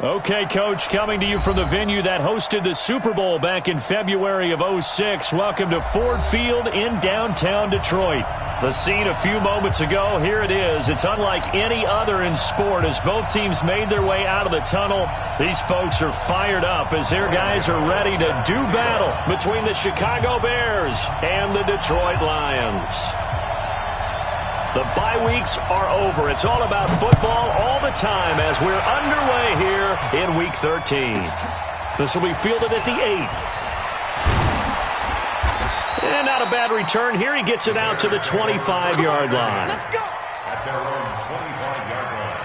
Okay, Coach, coming to you from the venue that hosted the Super Bowl back in February of '06. Welcome to Ford Field in downtown Detroit. The scene a few moments ago, here it is. It's unlike any other in sport as both teams made their way out of the tunnel. These folks are fired up as their guys are ready to do battle between the Chicago Bears and the Detroit Lions. The bye weeks are over. It's all about football all the time as we're underway here in Week 13. This will be fielded at the 8. And not a bad return here. He gets it out to the 25-yard line. Let's go! At their own 25-yard line.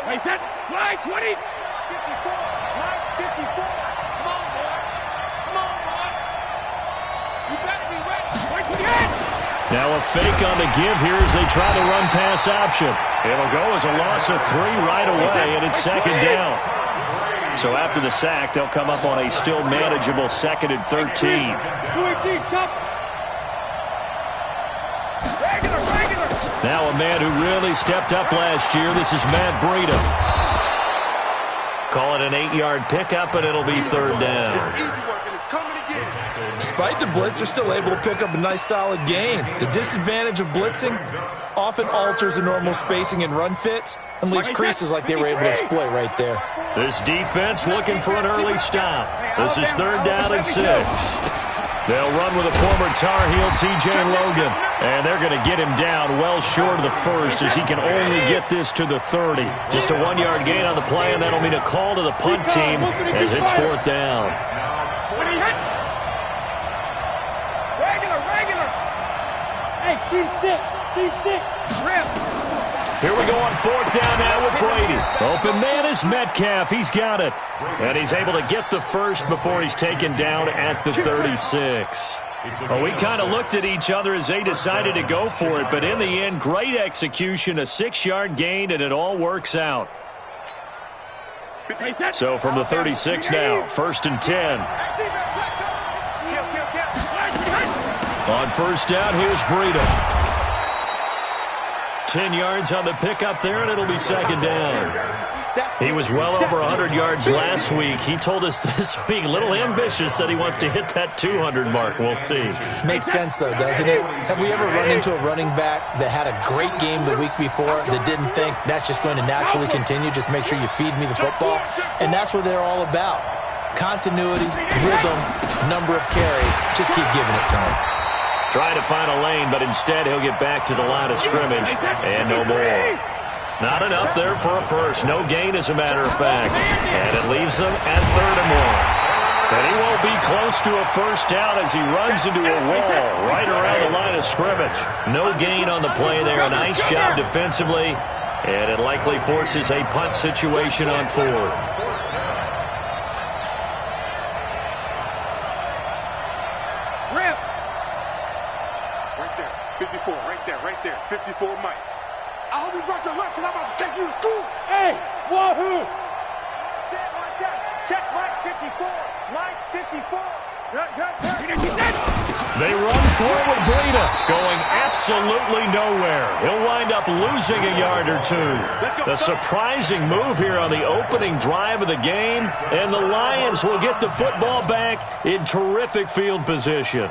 Hey, set, fly, 20, 54, line 54. Come on, boy. Come on, boy. You better be ready. Right to the end. Now a fake on the give here as they try the run-pass option. It'll go as a loss of 3 right away, and it's second down. So after the sack, they'll come up on a still manageable 2nd and 13. 2-18, chop. Regular. Now a man who really stepped up last year. This is Matt Breida. Call it an 8-yard pickup, and it'll be 3rd down. It's easy work, and it's coming again. Despite the blitz, they're still able to pick up a nice solid gain. The disadvantage of blitzing often alters the normal spacing and run fits and leaves creases like they were able to exploit right there. This defense looking for an early stop. This is 3rd down and 6. They'll run with a former Tar Heel, T.J. Logan. And they're going to get him down well short of the first as he can only get this to the 30. Just a 1-yard gain on the play, and that'll mean a call to the punt team as it's 4th down. Regular. Hey, C6. Rip. Here we go on 4th down now with Brady. Open man is Metcalf. He's got it. And he's able to get the first before he's taken down at the 36. Well, we kind of looked at each other as they decided to go for it, but in the end, great execution, a 6-yard gain, and it all works out. So from the 36 now, 1st and 10. On 1st down, here's Breida. 10 yards on the pickup there, and it'll be 2nd down. He was well over 100 yards last week. He told us this week, a little ambitious, that he wants to hit that 200 mark. We'll see. Makes sense, though, doesn't it? Have we ever run into a running back that had a great game the week before that didn't think that's just going to naturally continue? Just make sure you feed me the football. And that's what they're all about. Continuity, rhythm, number of carries. Just keep giving it to him. Trying to find a lane, but instead he'll get back to the line of scrimmage and no more. Not enough there for a first. No gain, as a matter of fact. And it leaves them at 3rd and 1. And he won't be close to a first down as he runs into a wall right around the line of scrimmage. No gain on the play there. Nice job defensively. And it likely forces a punt situation on 4th. Rip. Right there. 54 Mike. I hope you brought your lunch because I'm about to take you to school. Hey, wahoo! Set, one set. Check Mike 54. Mike 54. They run forward, Breida, going absolutely nowhere. He'll wind up losing a yard or 2. The surprising move here on the opening drive of the game, and the Lions will get the football back in terrific field position.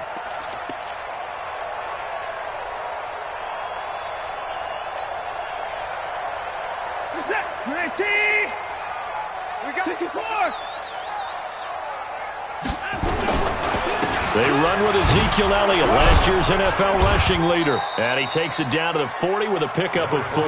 They run with Ezekiel Elliott, last year's NFL rushing leader. And he takes it down to the 40 with a pickup of 4.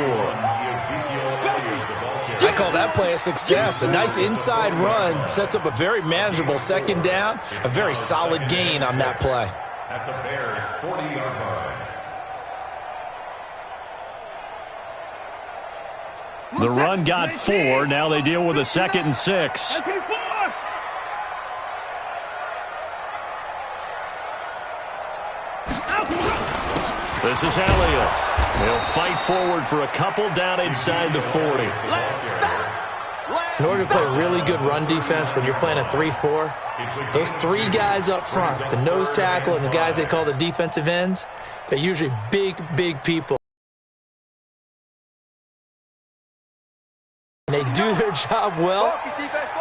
I call that play a success. A nice inside run sets up a very manageable 2nd down. A very solid gain on that play. At the Bears' 40-yard line. The run got 4. Now they deal with a 2nd and 6. This is Elliott. They'll fight forward for a couple down inside the 40. In order to play really good run defense when you're playing a 3-4, those three guys up front, the nose tackle and the guys they call the defensive ends, they're usually big, big people. And they do their job well.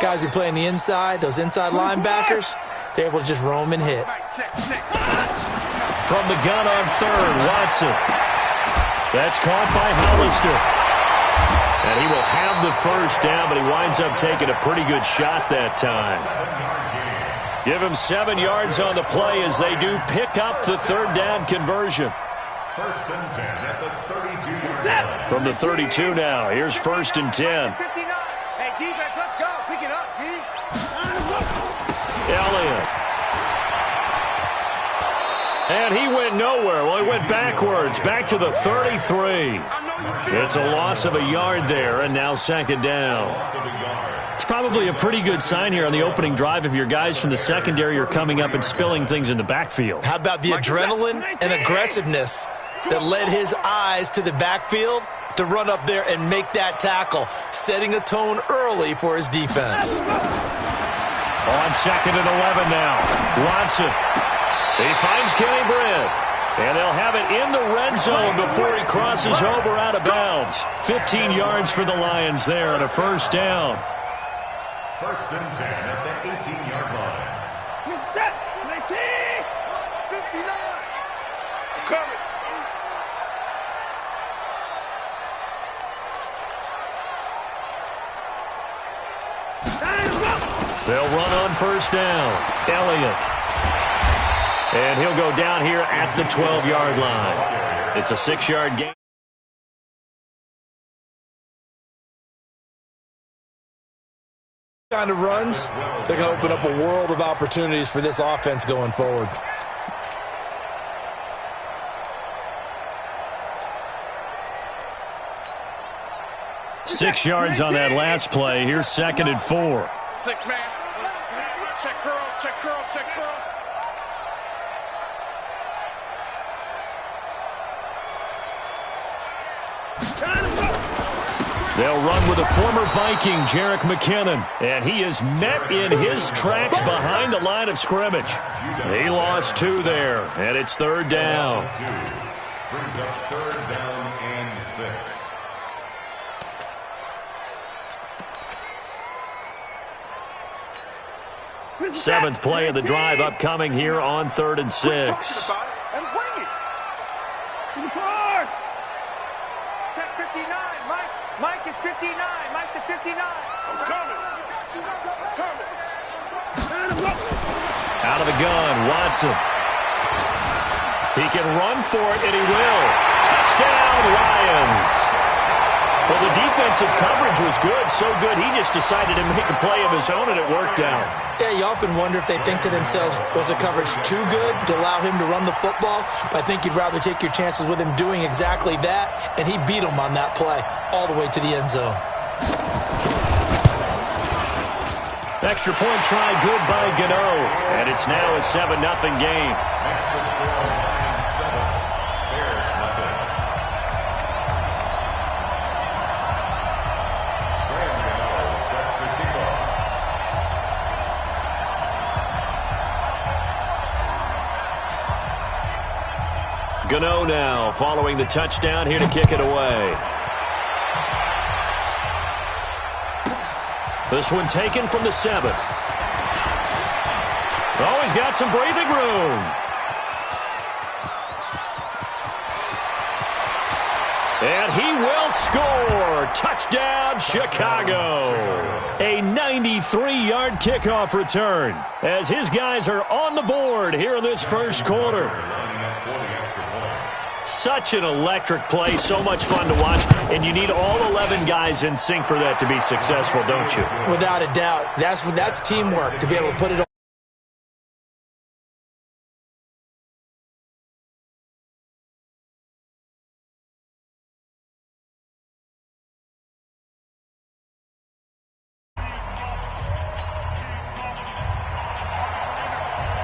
Guys who play on the inside, those inside linebackers, they're able to just roam and hit. From the gun on third, Watson. That's caught by Hollister. And he will have the first down, but he winds up taking a pretty good shot that time. Give him 7 yards on the play as they do pick up the third down conversion. First and 10 at the 32-yard line. From the 32 now, here's first and 10. Hey, defense, let's go. Pick it up, D. Elliott. And he went nowhere. Well, he went backwards, back to the 33. It's a loss of a yard there, and now second down. It's probably a pretty good sign here on the opening drive if your guys from the secondary are coming up and spilling things in the backfield. How about the adrenaline and aggressiveness that led his eyes to the backfield to run up there and make that tackle, setting a tone early for his defense. On second and 11 now, Watson. He finds Kenny Britt, and they'll have it in the red zone before he crosses over out of bounds. 15 yards for the Lions there and a first down. First and 10 at the 18-yard line. You're set. 19. 59. Coverage. They'll run on first down. Elliott. And he'll go down here at the 12-yard line. It's a 6-yard gain. Kind of runs, they're going to open up a world of opportunities for this offense going forward. Six yards on that last play. Here's second and 4. 6 man. Check curls, check curls, check curls. They'll run with a former Viking, Jerick McKinnon, and he is met in his tracks behind the line of scrimmage. He lost 2 there, and it's third down. Brings up third down and 6. Seventh play of the drive upcoming here on 3rd and 6. And bring it. Check 59. Mike is 59. Mike to 59. I'm coming. Out of the gun, Watson. He can run for it, and he will. Touchdown, Lions. Well, the defensive coverage was good, so good he just decided to make a play of his own, and it worked out. Yeah, you often wonder if they think to themselves, was the coverage too good to allow him to run the football? But I think you'd rather take your chances with him doing exactly that, and he beat him on that play all the way to the end zone. Extra point try good by Gano, and it's now a 7-0 game. Next to score, Lions 7, Bears nothing. Graham Gano set to kick off. Gano now following the touchdown here to kick it away. This one taken from the 7. Oh, he's got some breathing room. And he will score. Touchdown, Chicago. A 93-yard kickoff return as his guys are on the board here in this first quarter. Such an electric play, so much fun to watch, and you need all 11 guys in sync for that to be successful, don't you? Without a doubt. That's teamwork, to be able to put it on.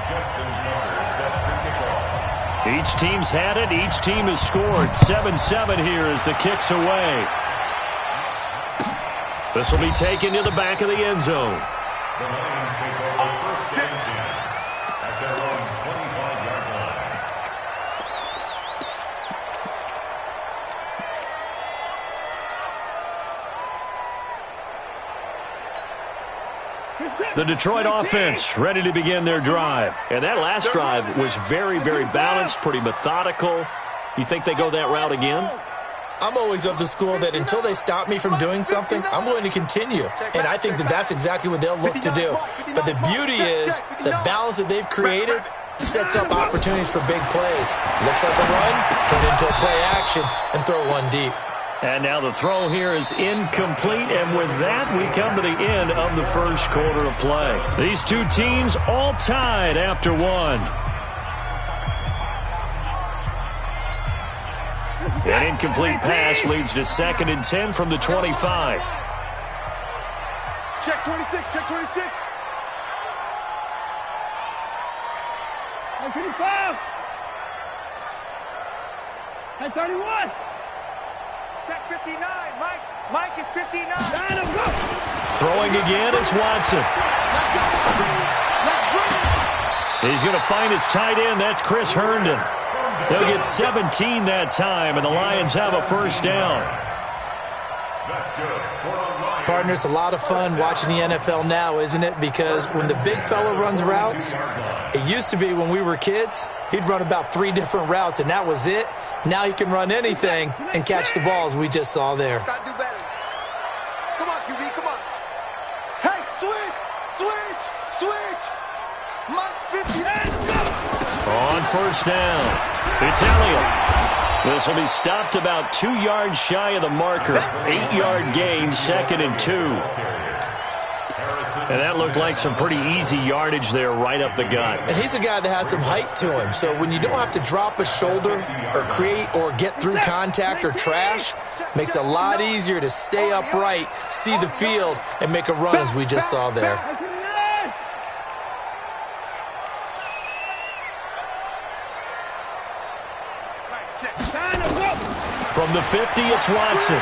Justin Tucker set to kick off. Each team's had it. Each team has scored. 7-7 here as the kick's away. This will be taken to the back of the end zone. The Lions take over first and 10 at their own 25-yard line. The Detroit offense ready to begin their drive. And that last drive was very, very balanced, pretty methodical. You think they go that route again? I'm always of the school that until they stop me from doing something, I'm going to continue. And I think that that's exactly what they'll look to do. But the beauty is the balance that they've created sets up opportunities for big plays. Looks like a run, turn into a play action, and throw one deep. And now the throw here is incomplete, and with that, we come to the end of the first quarter of play. These two teams all tied after one. An incomplete pass leads to 2nd and 10 from the 25. Check 26, check 26. Hey, 55. Hey, 31. Check 59. Mike is 59. Throwing again is Watson. He's going to find his tight end. That's Chris Herndon. They'll get 17 that time, and the Lions have a first down. That's good. Partner, it's a lot of fun watching the NFL now, isn't it? Because when the big fella runs routes, it used to be when we were kids, he'd run about 3 different routes, and that was it. Now he can run anything and catch the balls we just saw there. Gotta do better. Come on, QB, come on. Hey, switch. Mike 50. On first down, it's Elliott. This will be stopped about 2 yards shy of the marker. 8-yard gain, 2nd and 2. And that looked like some pretty easy yardage there right up the gut. And he's a guy that has some height to him. So when you don't have to drop a shoulder or create or get through contact or trash, makes it a lot easier to stay upright, see the field, and make a run as we just saw there. From the 50, it's Watson.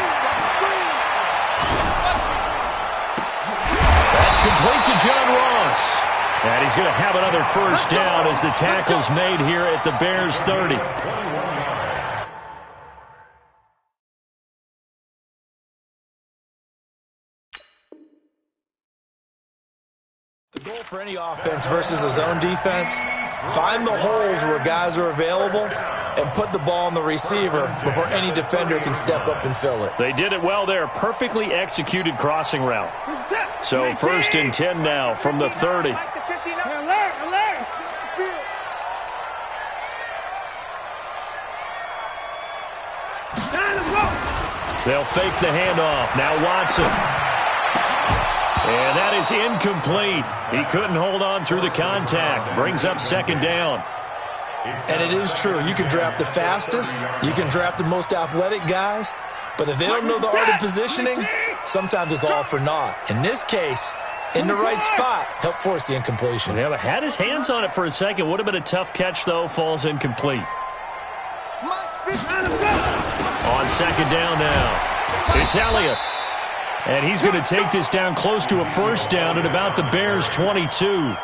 That's complete to John Ross. And he's going to have another first down as the tackle's made here at the Bears' 30. The goal for any offense versus a zone defense, find the holes where guys are available and put the ball on the receiver before any defender can step up and fill it. They did it well there. Perfectly executed crossing route. So 1st and 10 now from the 30. They'll fake the handoff. Now Watson. And that is incomplete. He couldn't hold on through the contact. Brings up 2nd down. And it is true. You can draft the fastest. You can draft the most athletic guys. But if they don't know the art of positioning, sometimes it's all for naught. In this case, in the right spot, help force the incompletion. Yeah, but had his hands on it for a second. Would have been a tough catch, though. Falls incomplete. On 2nd down now, it's Elliott. And he's going to take this down close to a first down at about the Bears' 22.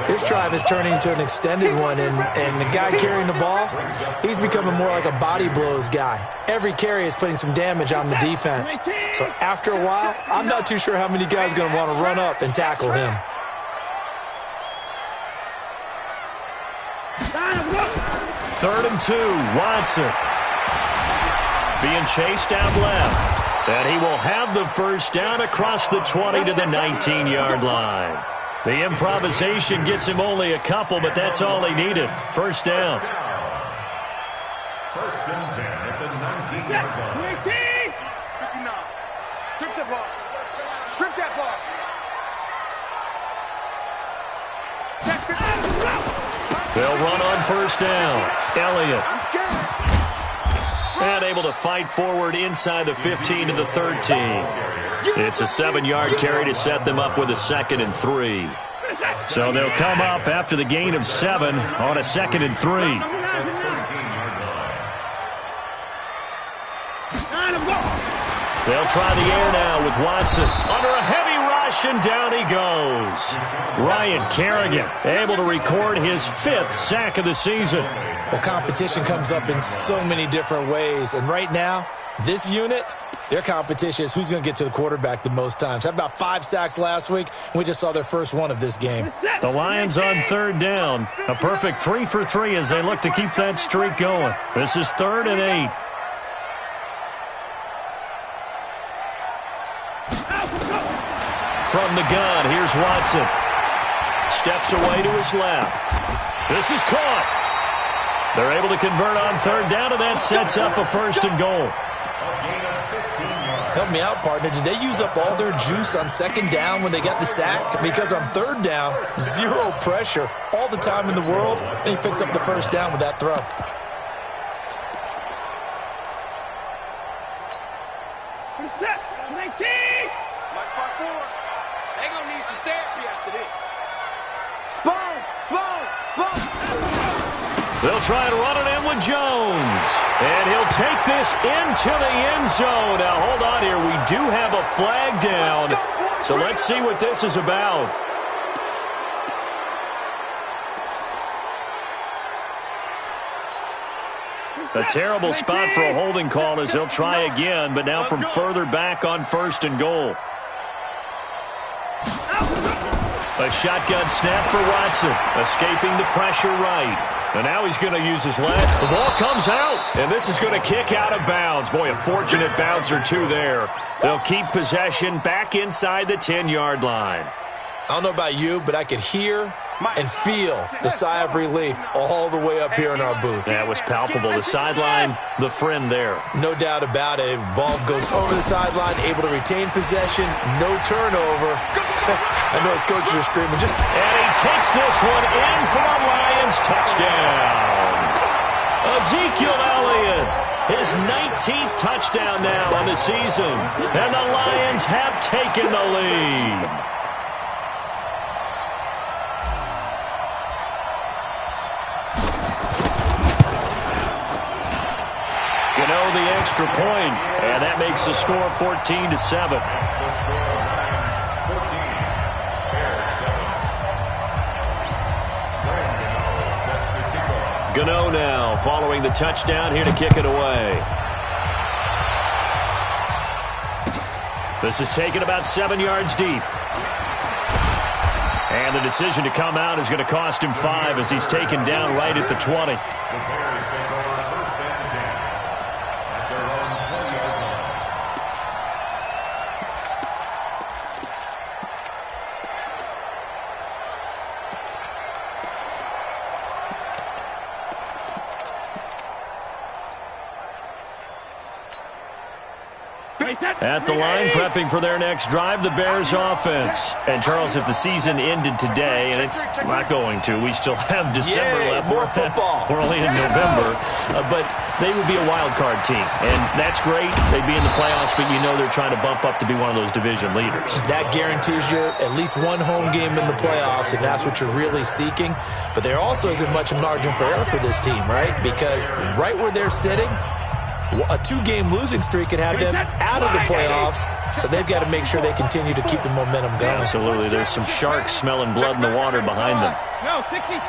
This drive is turning into an extended one, and the guy carrying the ball, he's becoming more like a body blows guy. Every carry is putting some damage on the defense. So after a while, I'm not too sure how many guys are going to want to run up and tackle him. Third and 2, Watson. Being chased out left. And he will have the first down across the 20 to the 19-yard line. The improvisation gets him only a couple, but that's all he needed. First down. 1st and 10 at the 19-yard line. 59. Strip that ball. Strip that ball. They'll run on first down. Elliott. And able to fight forward inside the 15 to the 13. It's a 7-yard carry to set them up with a 2nd and 3. So they'll come up after the gain of 7 on a 2nd and 3. 13-yard line. They'll try the air now with Watson. Under a heavy rush, and down he goes. Ryan Kerrigan able to record his 5th sack of the season. Well, competition comes up in so many different ways. And right now, this unit, their competition is who's going to get to the quarterback the most times. Had about 5 sacks last week, and we just saw their first one of this game. The Lions on 3rd down. A perfect 3 for 3 as they look to keep that streak going. This is 3rd and 8. From the gun, here's Watson. Steps away to his left. This is caught. They're able to convert on 3rd down, and that sets up a 1st and goal. Help me out, partner. Did they use up all their juice on 2nd down when they got the sack? Because on 3rd down, 0 pressure, all the time in the world, and he picks up the 1st down with that throw. Set. 19. Mike 5-4. They gonna need some therapy after this. Sponge. They'll try and run it in with Jones. And he'll take this into the end zone. Now, hold on here. We do have a flag down. So let's see what this is about. A terrible spot for a holding call as they'll try again, but now from further back on 1st and goal. A shotgun snap for Watson, escaping the pressure right. And now he's going to use his left. The ball comes out, and this is going to kick out of bounds. Boy, a fortunate bounce or two there. They'll keep possession back inside the 10-yard line. I don't know about you, but I could hear and feel the sigh of relief all the way up here in our booth. That was palpable. The sideline, the friend there. No doubt about it. Ball goes over the sideline, able to retain possession, no turnover. I know his coaches are screaming. And he takes this one in for a Lions touchdown. Ezekiel Elliott, his 19th touchdown now on the season. And the Lions have taken the lead. The extra point, and that makes the score 14-7. Gano now following the touchdown here to kick it away. This is taken about 7 yards deep. And the decision to come out is going to cost him 5 as he's taken down right at the 20. At the line, prepping for their next drive, the Bears offense. And, Charles, if the season ended today, and it's not going to, we still have December left. More football. We're only in November. But they would be a wild card team. And that's great. They'd be in the playoffs, but you know they're trying to bump up to be one of those division leaders. That guarantees you at least one home game in the playoffs, and that's what you're really seeking. But there also isn't much margin for error for this team, right? Because right where they're sitting, a 2-game losing streak could have them out of the playoffs, so they've got to make sure they continue to keep the momentum going. Absolutely. There's some sharks smelling blood in the water behind them. No, 66.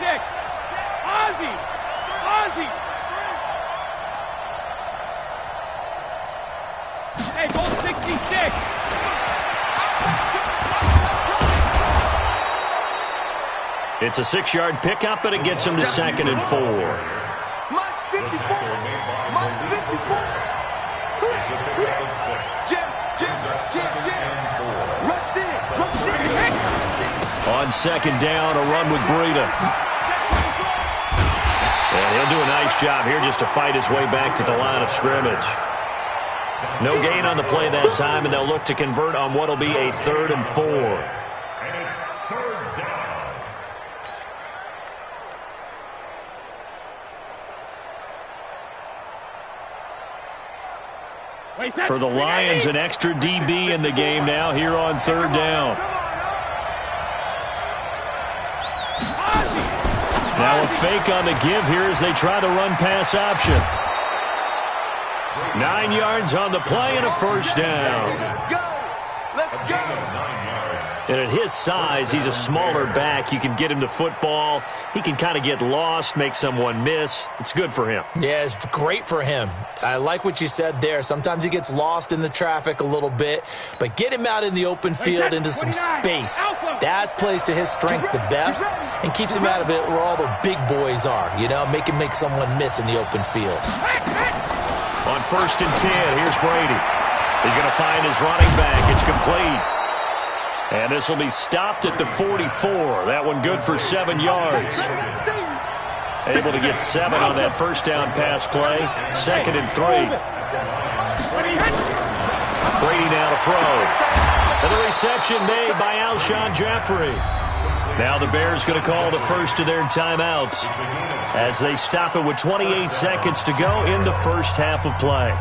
Ozzy. Hey, goal 66. It's a 6-yard pickup, and it gets him to 2nd and 4. Mike 54. On 2nd down, a run with Breida. And he'll do a nice job here just to fight his way back to the line of scrimmage. No gain on the play that time, and they'll look to convert on what will be a 3rd and 4. And it's 3rd down. For the Lions, an extra DB in the game now here on 3rd down. Now a fake on the give here as they try to run pass option. 9 yards on the play and a first down. Let's go. And at his size, he's a smaller back. You can get him the football. He can kind of get lost, make someone miss. It's good for him. Yeah, it's great for him. I like what you said there. Sometimes he gets lost in the traffic a little bit, but get him out in the open field into some space. That plays to his strengths the best and keeps him out of it where all the big boys are. You know, make him make someone miss in the open field. On 1st and 10, here's Brady. He's going to find his running back. It's complete. And this will be stopped at the 44. That one good for 7 yards. Able to get 7 on that first down pass play. 2nd and 3. Brady now to throw. And the reception made by Alshon Jeffrey. Now the Bears going to call the first of their timeouts as they stop it with 28 seconds to go in the first half of play.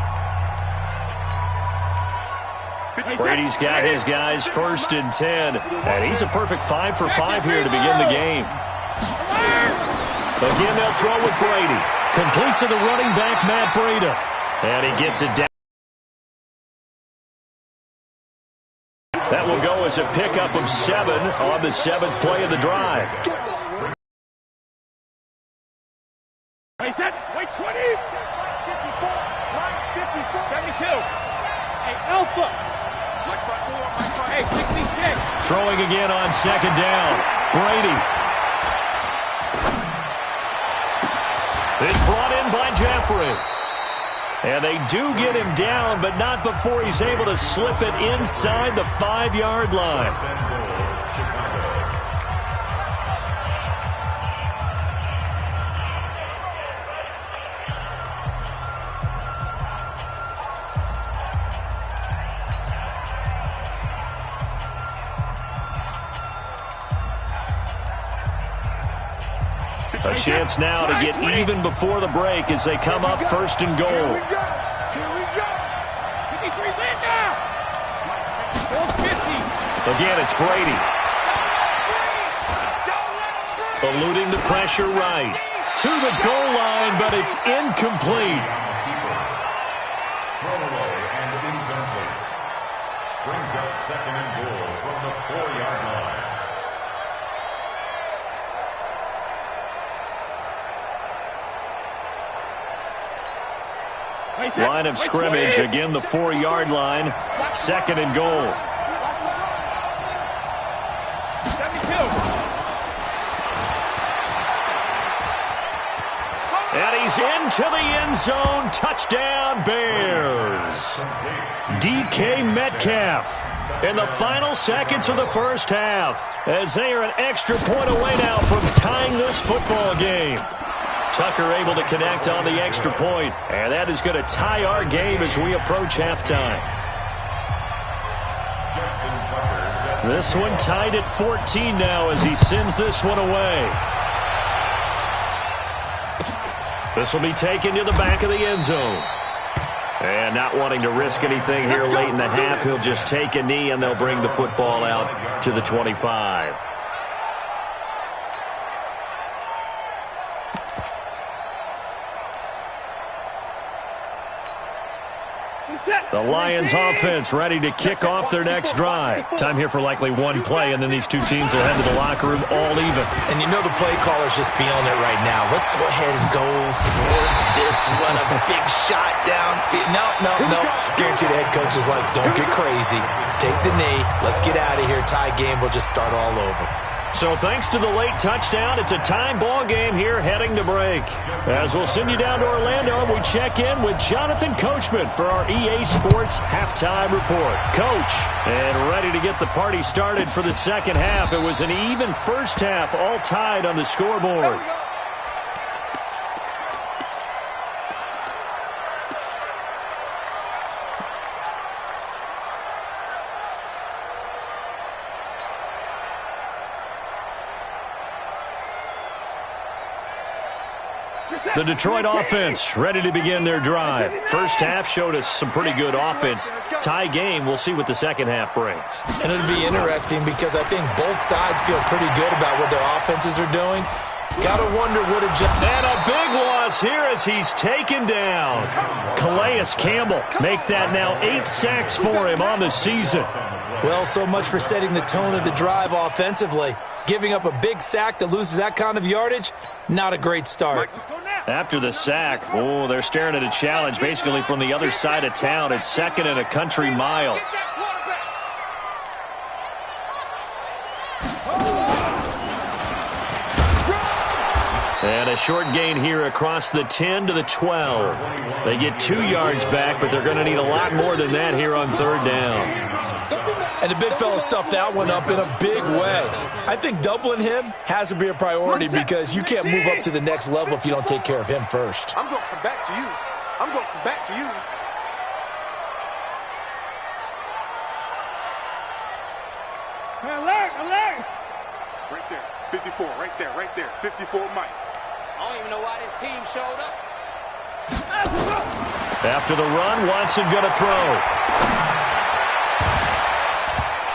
Brady's got his guys 1st and 10, and he's a perfect 5 for 5 here to begin the game. Again, they'll throw with Brady. Complete to the running back, Matt Breida. And he gets it down. That will go as a pickup of 7 on the 7th play of the drive. Wait, 20. 54. 72. Hey, Alpha. Hey, 66. Throwing again on 2nd down. Brady. It's brought in by Jeffrey. And they do get him down, but not before he's able to slip it inside the 5-yard line. A chance now to get even before the break as they come up 1st and goal. Here we go. 53 land now. 50. Again, it's Brady. Eluding the pressure right. To the goal line, but it's incomplete. Throwaway and incomplete. Brings up 2nd and goal from the 4-yard line. Line of scrimmage, again the 4-yard line. 2nd and goal. 72. And he's into the end zone. Touchdown, Bears. DK Metcalf in the final seconds of the first half as they are an extra point away now from tying this football game. Tucker able to connect on the extra point, and that is going to tie our game as we approach halftime. This one tied at 14 now as he sends this one away. This will be taken to the back of the end zone. And not wanting to risk anything here late in the half, he'll just take a knee and they'll bring the football out to the 25. The Lions offense ready to kick off their next drive. Time here for likely one play, and then these two teams will head to the locker room all even. And you know the play caller's just feeling it right now. Let's go ahead and go for this one. A big shot down. No. Guarantee the head coach is like, don't get crazy. Take the knee. Let's get out of here. Tie game. We'll just start all over. So thanks to the late touchdown, it's a time ball game here heading to break. As we'll send you down to Orlando, we check in with Jonathan Coachman for our EA Sports Halftime Report. Coach, and ready to get the party started for the second half. It was an even first half, all tied on the scoreboard. The Detroit offense ready to begin their drive. First half showed us some pretty good offense. Tie game, we'll see what the second half brings. And it'll be interesting because I think both sides feel pretty good about what their offenses are doing. Gotta wonder what a job. And a big loss here as he's taken down. Calais Campbell make that now 8 sacks for him on the season. Well, so much for setting the tone of the drive offensively. Giving up a big sack that loses that kind of yardage, not a great start. After the sack, oh, they're staring at a challenge basically from the other side of town. It's 2nd and a country mile. And a short gain here across the 10 to the 12. They get 2 yards back, but they're going to need a lot more than that here on 3rd down. And the big fella stuffed that one up in a big way. I think doubling him has to be a priority because you can't move up to the next level if you don't take care of him first. I'm going to come back to you. I'm going to come back to you. Alert, alert! Right there. 54, right there, right there. 54 Mike. I don't even know why this team showed up. After the run, Watson going to throw.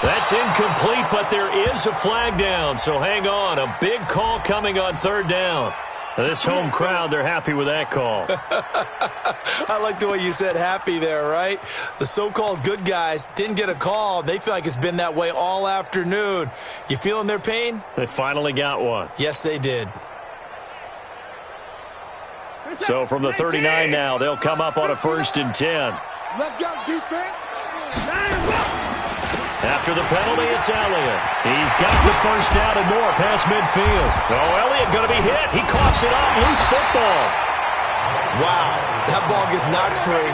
That's incomplete, but there is a flag down, so hang on. A big call coming on 3rd down. This home crowd, they're happy with that call. I like the way you said happy there, right? The so-called good guys didn't get a call. They feel like it's been that way all afternoon. You feeling their pain? They finally got one. Yes, they did. So from the 39 now, they'll come up on a 1st and 10. Let's go, defense. After the penalty, it's Elliott. He's got the 1st down and more past midfield. Oh, Elliott going to be hit. He coughs it up. Loose football. Wow, that ball gets knocked free,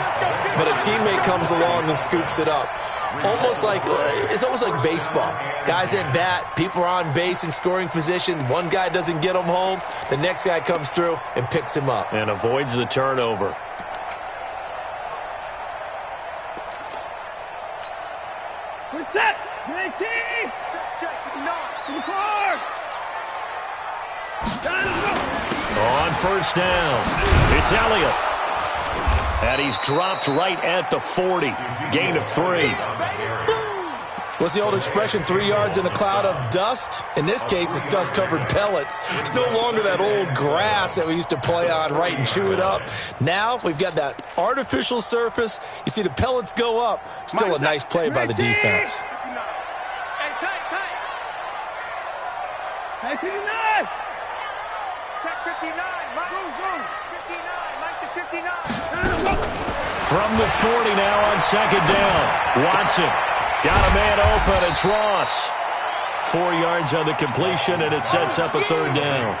but a teammate comes along and scoops it up. It's almost like baseball. Guys at bat, people are on base in scoring position. One guy doesn't get him home. The next guy comes through and picks him up. And avoids the turnover. We're set! 19! Check, 59! 54! On 1st down, it's Elliott. And he's dropped right at the 40. Gain of 3. What's the old expression, 3 yards in a cloud of dust? In this case, it's dust-covered pellets. It's no longer that old grass that we used to play on, right, and chew it up. Now, we've got that artificial surface. You see the pellets go up. Still a nice play by the defense. Hey, tight! Hey, 59! Check 59, Mike. 59, Mike to 59. From the 40 now on 2nd down. Watson got a man open. It's Ross. 4 yards on the completion, and it sets up a 3rd down.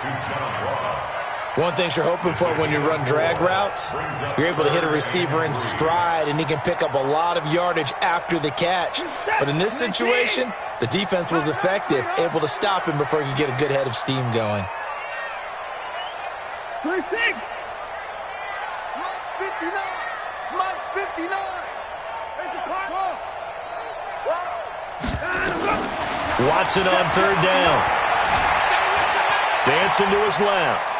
One thing you're hoping for when you run drag routes, you're able to hit a receiver in stride, and he can pick up a lot of yardage after the catch. But in this situation, the defense was effective, able to stop him before he could get a good head of steam going. First thing! Mike's 59! Mike's 59! There's a clock! Watson on 3rd down. Dancing to his left.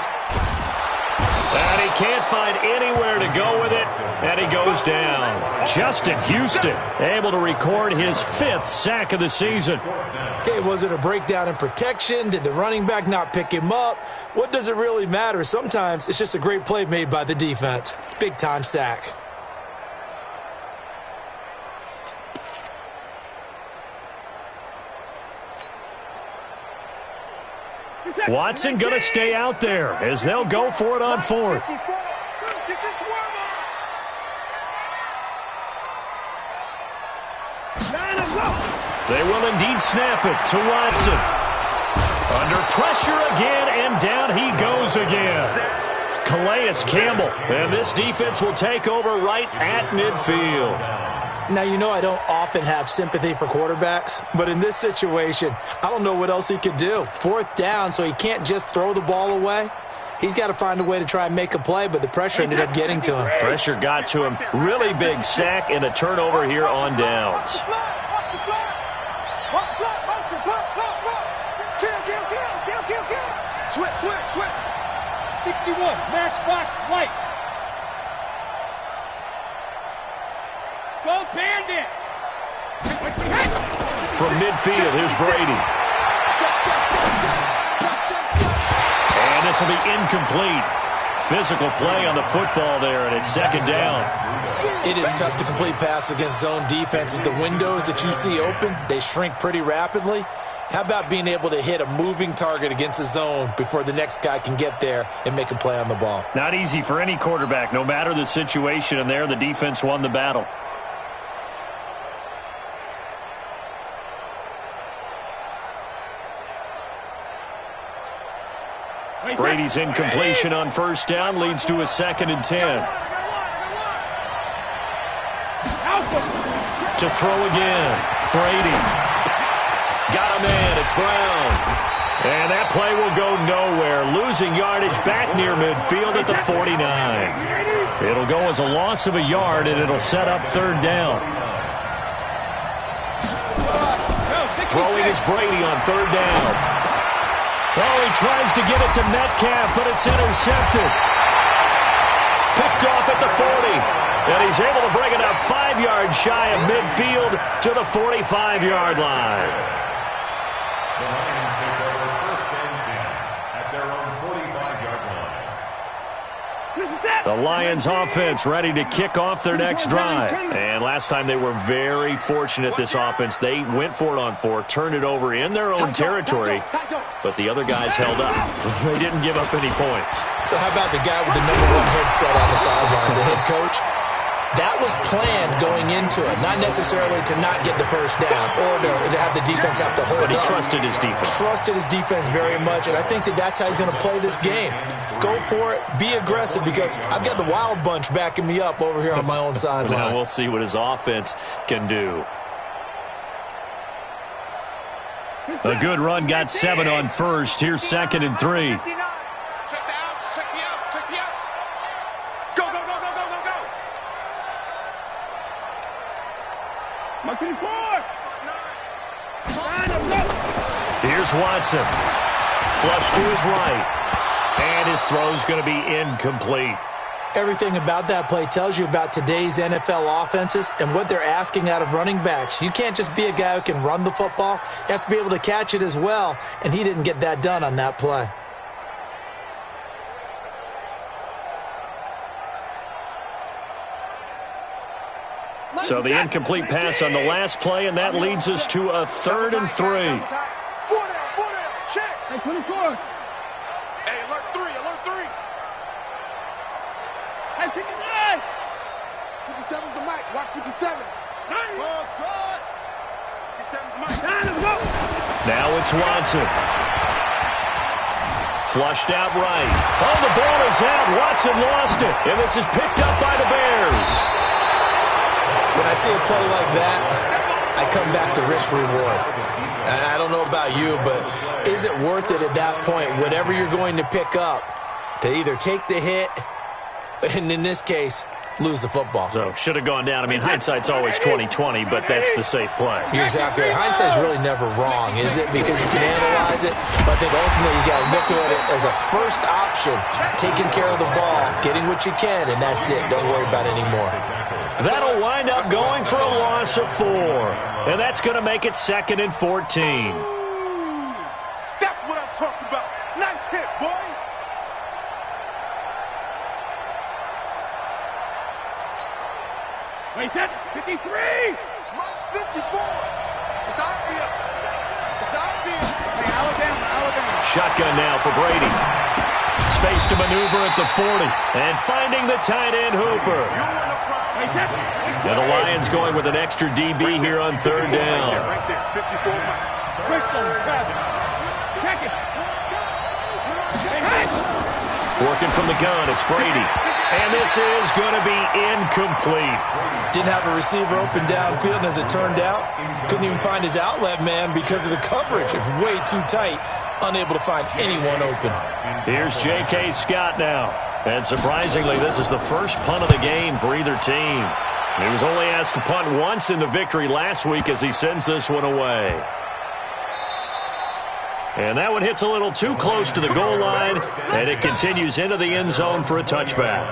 And he can't find anywhere to go with it, and he goes down. Justin Houston able to record his 5th sack of the season. Okay, was it a breakdown in protection? Did the running back not pick him up? What does it really matter? Sometimes it's just a great play made by the defense. Big-time sack. Watson going to stay out there as they'll go for it on 4th. They will indeed snap it to Watson. Under pressure again, and down he goes again. Calais Campbell, and this defense will take over right at midfield. Now, you know I don't often have sympathy for quarterbacks, but in this situation, I don't know what else he could do. 4th down, so he can't just throw the ball away. He's got to find a way to try and make a play, but the pressure ended up getting to him. Pressure got to him. Really big sack and a turnover here on downs. Switch. 61, matchbox lights. Go Bandit! From midfield, here's Brady. pass will be incomplete. Physical play on the football there, and it's second down. It is tough to complete passes against zone defenses. The windows that you see open, they shrink pretty rapidly. How about being able to hit a moving target against a zone before the next guy can get there and make a play on the ball? Not easy for any quarterback, no matter the situation, and there the defense won the battle. Brady's incompletion on first down leads to a 2nd and 10. To throw again. Brady. Got a man. It's Brown. And that play will go nowhere. Losing yardage back near midfield at the 49. It'll go as a loss of a yard, and it'll set up 3rd down. Throwing is Brady on 3rd down. Oh, he tries to get it to Metcalf, but it's intercepted. Picked off at the 40. And he's able to bring it up 5 yards shy of midfield to the 45-yard line. The Lions take over 1st and 10 at their own 45-yard line. The Lions offense ready to kick off their next drive. And last time they were very fortunate, this offense. They went for it on 4, turned it over in their own territory, but the other guys held up. They didn't give up any points. So how about the guy with the #1 headset on the sidelines, the head coach? That was planned going into it, not necessarily to not get the first down or to have the defense have to hold up. But he trusted his defense. Trusted his defense very much, and I think that's how he's going to play this game. Go for it, be aggressive, because I've got the wild bunch backing me up over here on my own sideline. Now we'll see what his offense can do. A good run got 7 on first. Here's 2nd and 3. Check the out, check the out, check the out. Go, go, go, go, go, go, go. My 24. Here's Watson. Flush to his right. And his throw's going to be incomplete. Everything about that play tells you about today's NFL offenses and what they're asking out of running backs. You can't just be a guy who can run the football. You have to be able to catch it as well, and he didn't get that done on that play. So the incomplete pass on the last play, and that leads us to a 3rd and 3. 4 down, check. Hey, 24. Hey, alert 3, alert 3. Hey, 59. 57's the mic. Watch 57. Ball trot. 57's the mic. Now it's Watson. Flushed out right. Oh, the ball is out. Watson lost it. And this is picked up by the Bears. When I see a play like that, I come back to risk-reward. I don't know about you, but is it worth it at that point, whatever you're going to pick up, to either take the hit, and in this case, lose the football? So, should have gone down. I mean, hindsight's always 20/20, but that's the safe play. You're exactly right. Hindsight's really never wrong, is it? Because you can analyze it, but I think ultimately you got to look at it as a first option, taking care of the ball, getting what you can, and that's it. Don't worry about it anymore. That'll wind up going for a loss of 4. And that's going to make it 2nd and 14. That's what I'm talking about. Nice hit, boy. Wait, that 53. 54. It's obvious. It's obvious. Hey, Alabama. Shotgun now for Brady. Space to maneuver at the 40. And finding the tight end Hooper. And the Lions going with an extra DB here on 3rd down. Right there, 54. Bristol, check it. Working from the gun, it's Brady. And this is going to be incomplete. Didn't have a receiver open downfield, and as it turned out, couldn't even find his outlet man because of the coverage. It's way too tight, unable to find anyone open. Here's J.K. Scott now. And surprisingly, this is the first punt of the game for either team. He was only asked to punt once in the victory last week as he sends this one away. And that one hits a little too close to the goal line, and it continues into the end zone for a touchback.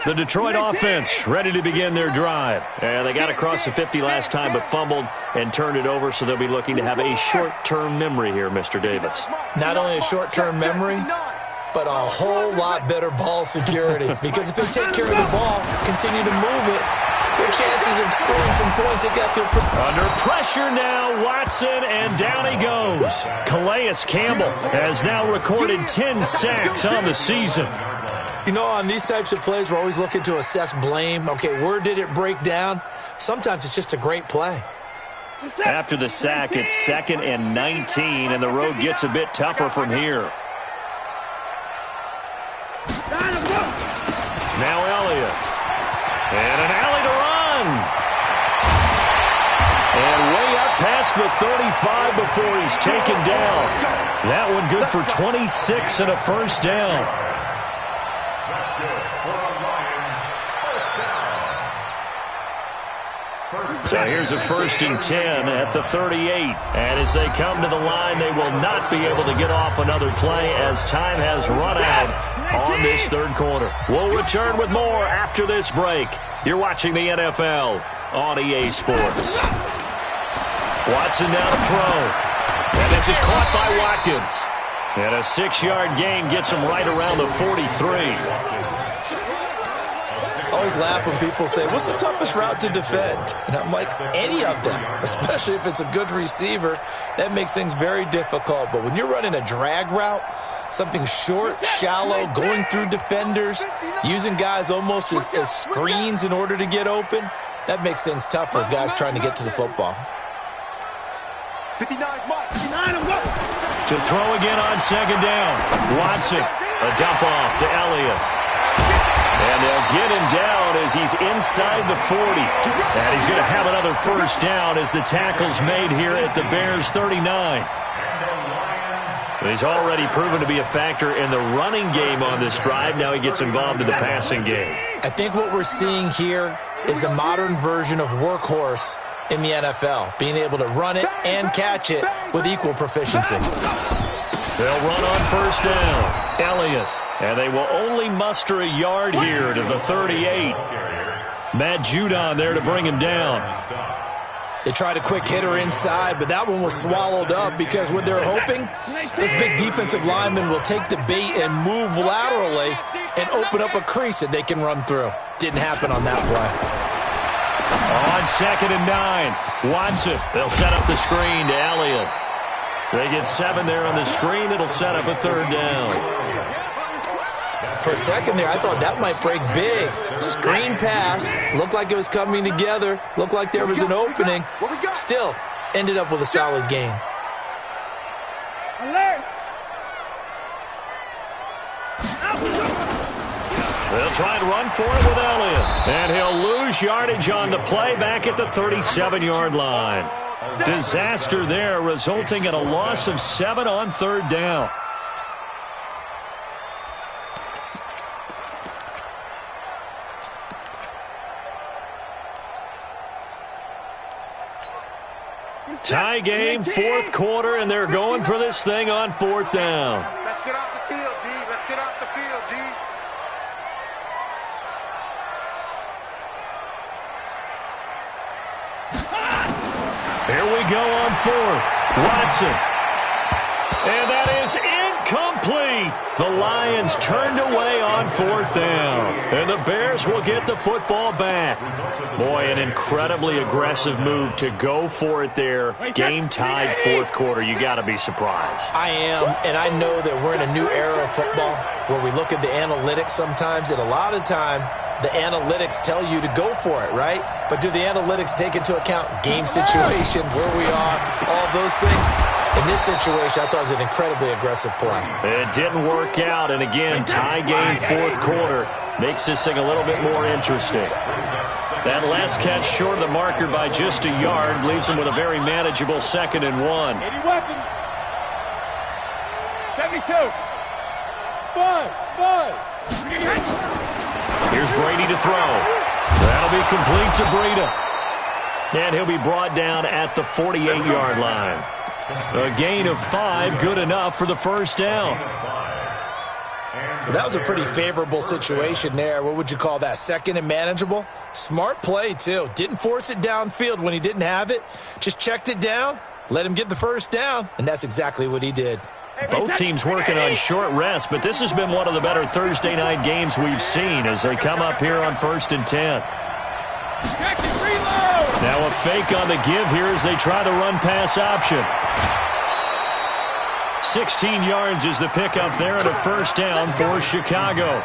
The Detroit offense ready to begin their drive. And they got across the 50 last time but fumbled and turned it over, so they'll be looking to have a short-term memory here, Mr. Davis. Not only a short-term memory, but a whole lot better ball security. Because if they take care of the ball, continue to move it, their chances of scoring some points, they got to feel under pressure now, Watson, and down he goes. Calais Campbell has now recorded 10 sacks on the season. You know, on these types of plays, we're always looking to assess blame. Okay, where did it break down? Sometimes it's just a great play. After the sack, it's 2nd and 19, and the road gets a bit tougher from here. Now Elliott. And an alley to run. And way up past the 35 before he's taken down. That one good for 26 and a first down. So here's a 1st and 10 at the 38. And as they come to the line, they will not be able to get off another play as time has run out on this third quarter. We'll return with more after this break. You're watching the NFL on EA Sports. Watson now to throw. And this is caught by Watkins. And a 6-yard gain gets him right around the 43. I always laugh when people say, what's the toughest route to defend? And I'm like, any of them, especially if it's a good receiver. That makes things very difficult. But when you're running a drag route, something short, shallow, going through defenders, using guys almost as screens in order to get open, that makes things tougher, guys trying to get to the football. 59 Mike. 59 to throw again on 2nd down. Watson, a dump off to Elliott. And they'll get him down as he's inside the 40. And he's going to have another first down as the tackle's made here at the Bears' 39. He's already proven to be a factor in the running game on this drive. Now he gets involved in the passing game. I think what we're seeing here is the modern version of workhorse in the NFL, being able to run it and catch it with equal proficiency. They'll run on 1st down. Elliott. And they will only muster a yard here to the 38. Matt Judon there to bring him down. They tried a quick hitter inside, but that one was swallowed up because what they're hoping, this big defensive lineman will take the bait and move laterally and open up a crease that they can run through. Didn't happen on that play. On 2nd and 9, Watson. They'll set up the screen to Elliott. They get 7 there on the screen. It'll set up a 3rd down. For a second there, I thought that might break big. Screen pass. Looked like it was coming together. Looked like there was an opening. Still, ended up with a solid gain. They'll try and run for it with Elliott. And he'll lose yardage on the play back at the 37-yard line. Disaster there, resulting in a loss of 7 on 3rd down. Tie game, 4th quarter, and they're going for this thing on 4th down. Let's get off the field, D. Let's get off the field, D. Here we go on 4th. Watson. And that is incomplete. The Lions turned away on 4th down. And the Bears will get the football back. Boy, an incredibly aggressive move to go for it there. Game tied 4th quarter. You got to be surprised. I am, and I know that we're in a new era of football where we look at the analytics sometimes, and a lot of time the analytics tell you to go for it, right? But do the analytics take into account game situation, where we are, all those things? In this situation, I thought it was an incredibly aggressive play. It didn't work out, and again, tie game 4th quarter makes this thing a little bit more interesting. That last catch short of the marker by just a yard leaves him with a very manageable 2nd and 1. 80 weapons. 72. 5. Here's Brady to throw. That'll be complete to Breida. And he'll be brought down at the 48-yard line. A gain of 5, good enough for the first down. Well, that was a pretty favorable situation there. What would you call that? Second and manageable? Smart play, too. Didn't force it downfield when he didn't have it. Just checked it down, let him get the first down, and that's exactly what he did. Both teams working on short rest, but this has been one of the better Thursday night games we've seen as they come up here on 1st and 10. Now a fake on the give here as they try the run-pass option. 16 yards is the pickup there and a first down for Chicago.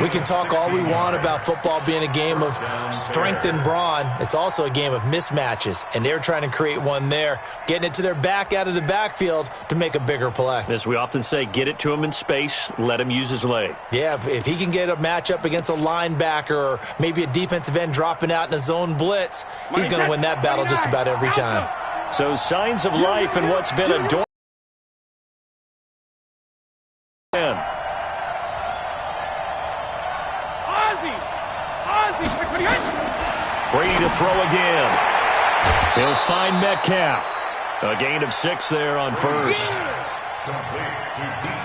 We can talk all we want about football being a game of strength and brawn. It's also a game of mismatches, and they're trying to create one there, getting it to their back out of the backfield to make a bigger play. As we often say, get it to him in space, let him use his leg. Yeah, if he can get a matchup against a linebacker or maybe a defensive end dropping out in a zone blitz, he's going to win that battle just about every time. So signs of life in what's been a dormant. Brady to throw again. He'll find Metcalf. A gain of 6 there on first.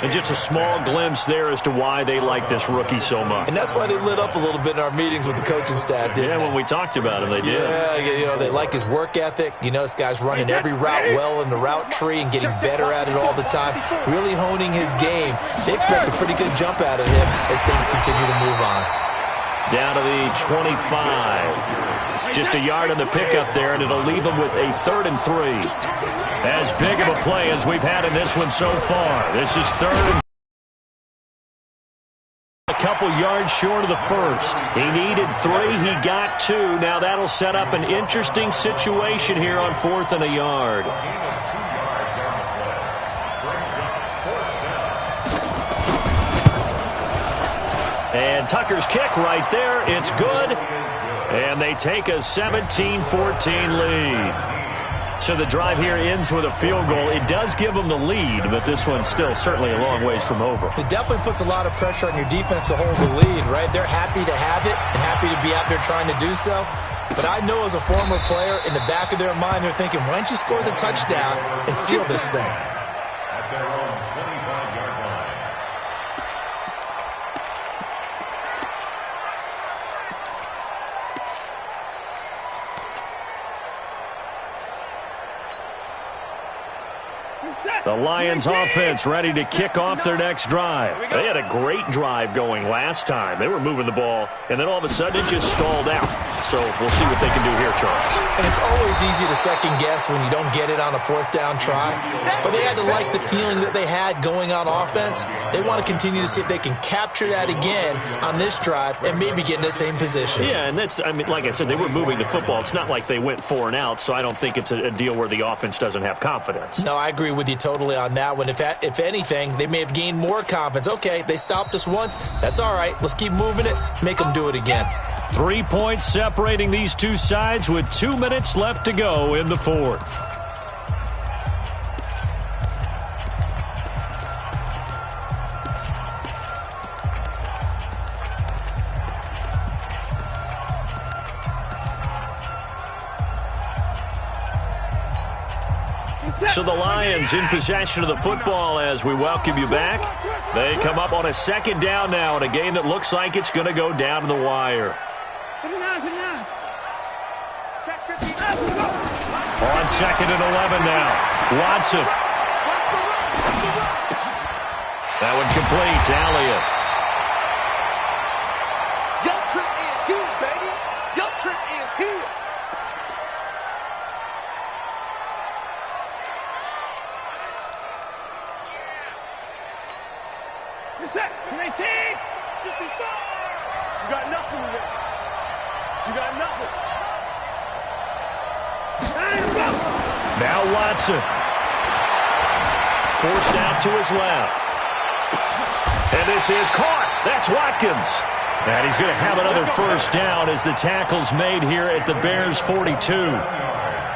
And just a small glimpse there as to why they like this rookie so much. And that's why they lit up a little bit in our meetings with the coaching staff, didn't they? When we talked about him, they did. Yeah, you know, they like his work ethic. You know, this guy's running every route well in the route tree and getting better at it all the time, really honing his game. They expect a pretty good jump out of him as things continue to move on. Down to the 25. Just a yard on the pickup there, and it'll leave them with a 3rd and 3. As big of a play as we've had in this one so far. This is 3rd and a couple yards short of the first. He needed 3. He got 2. Now that'll set up an interesting situation here on 4th and a yard. And Tucker's kick right there. It's good. And they take a 17-14 lead. So the drive here ends with a field goal. It does give them the lead, but this one's still certainly a long ways from over. It definitely puts a lot of pressure on your defense to hold the lead, right? They're happy to have it and happy to be out there trying to do so. But I know as a former player, in the back of their mind, they're thinking, why don't you score the touchdown and seal this thing? At their own 25-yard line. The Lions offense ready to kick off their next drive. They had a great drive going last time. They were moving the ball, and then all of a sudden it just stalled out. So we'll see what they can do here, Charles. And it's always easy to second guess when you don't get it on a 4th down try. But they had to like the feeling that they had going on offense. They want to continue to see if they can capture that again on this drive and maybe get in the same position. Yeah, and that's, I mean, like I said, they were moving the football. It's not like they went 4 and out, so I don't think it's a deal where the offense doesn't have confidence. No, I agree with you totally on that one. If anything, they may have gained more confidence. Okay, they stopped us once. That's all right. Let's keep moving it. Make them do it again. 3 points separating these two sides with 2 minutes left to go in the 4th. So the Lions in possession of the football as we welcome you back. They come up on a 2nd down now in a game that looks like it's going to go down to the wire. On 2nd and 11 now. Watson. That one complete. Elliott. Your trick is here, baby. Your trick is here. You're set. Can they take? You got nothing with it. You got nothing. Now Watson. Forced out to his left. And this is caught. That's Watkins. And he's going to have another first down as the tackle's made here at the Bears' 42.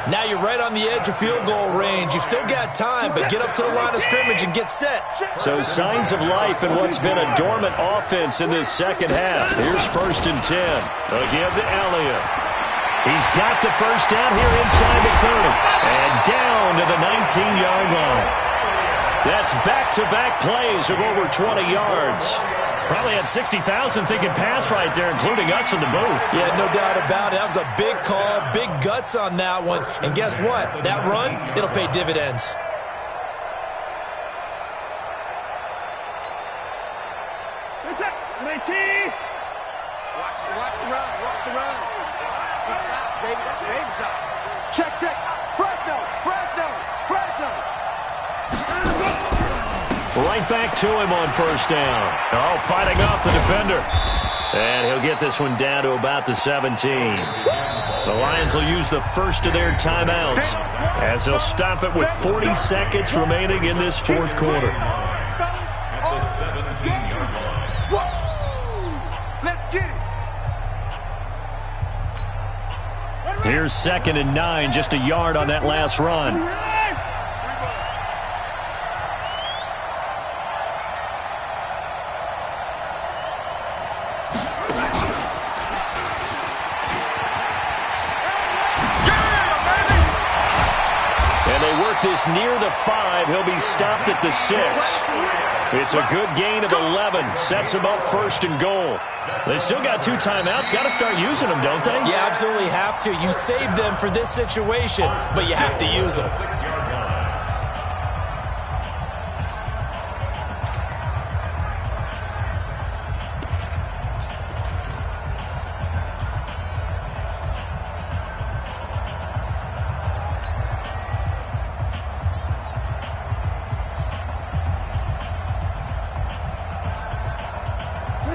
Now you're right on the edge of field goal range. You've still got time, but get up to the line of scrimmage and get set. So signs of life in what's been a dormant offense in this second half. Here's 1st and 10. Again to Elliott. He's got the first down here inside the 30. And down to the 19-yard line. That's back-to-back plays of over 20 yards. Probably had 60,000 thinking pass right there, including us in the booth. Yeah, no doubt about it. That was a big call, big guts on that one. And guess what? That run, it'll pay dividends. Watch the run. Watch the run. He's out, baby. That's baby's out. Check. Fresno. Right back to him on first down. Oh, fighting off the defender. And he'll get this one down to about the 17. The Lions will use the first of their timeouts as they'll stop it with 40 seconds remaining in this fourth quarter. At the 17-yard line. Let's get it. Here's 2nd and 9, just a yard on that last run. This near the 5. He'll be stopped at the 6. It's a good gain of 11. Sets him up 1st and goal. They still got 2 timeouts. Got to start using them, don't they? You absolutely have to. You save them for this situation, but you have to use them.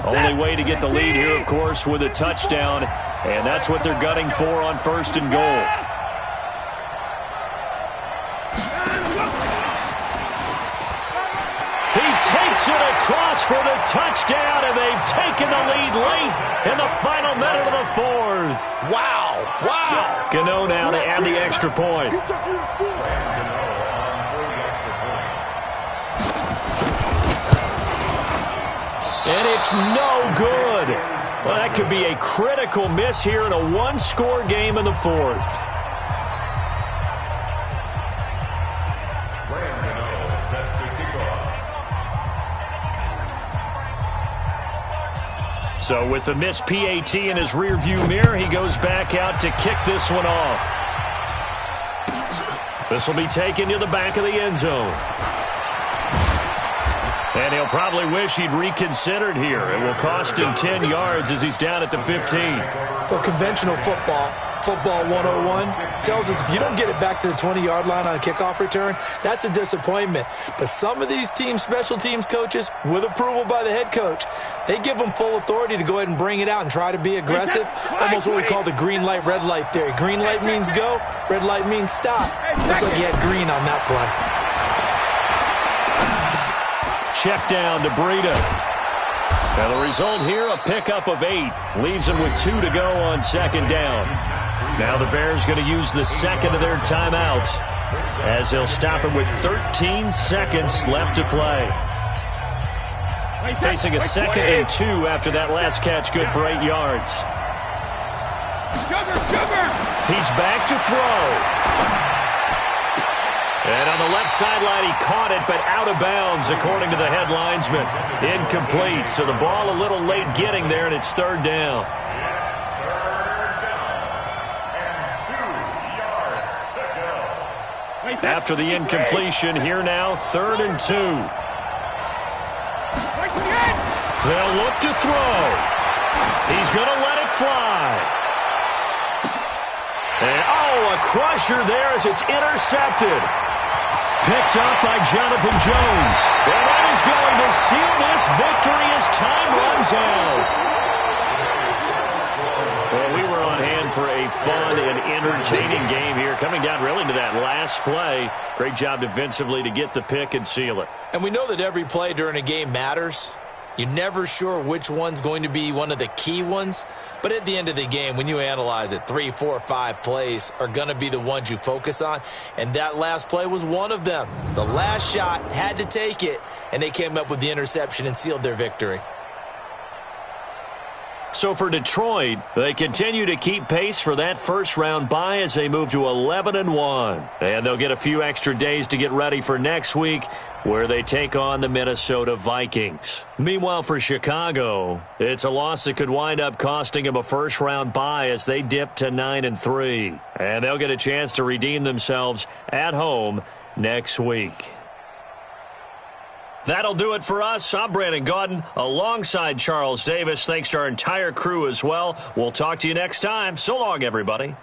Only way to get the lead here, of course, with a touchdown, and that's what they're gunning for on 1st and goal. He takes it across for the touchdown, and they've taken the lead late in the final minute of the 4th. Wow. Gano now to add the extra point. And it's no good. Well, that could be a critical miss here in a one-score game in the 4th. So with the missed PAT in his rearview mirror, he goes back out to kick this one off. This will be taken to the back of the end zone. And he'll probably wish he'd reconsidered here. It will cost him 10 yards as he's down at the 15. Well, conventional football 101, tells us if you don't get it back to the 20-yard line on a kickoff return, that's a disappointment. But some of these special teams coaches, with approval by the head coach, they give them full authority to go ahead and bring it out and try to be aggressive. Almost what we call the green light, red light theory. Green light means go, red light means stop. Looks like he had green on that play. Check down to Breida. Now the result here, a pickup of 8. Leaves him with 2 to go on 2nd down. Now the Bears going to use the second of their timeouts as they'll stop it with 13 seconds left to play. Facing a 2nd and 2 after that last catch, good for 8 yards. He's back to throw. And on the left sideline, he caught it, but out of bounds, according to the head linesman. Incomplete, so the ball a little late getting there, and it's 3rd down. After the incompletion, here now, 3rd and 2. They'll look to throw. He's going to let it fly. And, a crusher there as it's intercepted. Picked up by Jonathan Jones. And that is going to seal this victory as time runs out. Well, we were on hand for a fun and entertaining game here. Coming down really to that last play. Great job defensively to get the pick and seal it. And we know that every play during a game matters. You're never sure which one's going to be one of the key ones. But at the end of the game, when you analyze it, 3, 4, 5 plays are going to be the ones you focus on. And that last play was one of them. The last shot had to take it, and they came up with the interception and sealed their victory. So for Detroit, they continue to keep pace for that first-round bye as they move to 11-1. And they'll get a few extra days to get ready for next week, where they take on the Minnesota Vikings. Meanwhile, for Chicago, it's a loss that could wind up costing them a first-round bye as they dip to 9-3. And they'll get a chance to redeem themselves at home next week. That'll do it for us. I'm Brandon Gaudin alongside Charles Davis. Thanks to our entire crew as well. We'll talk to you next time. So long, everybody.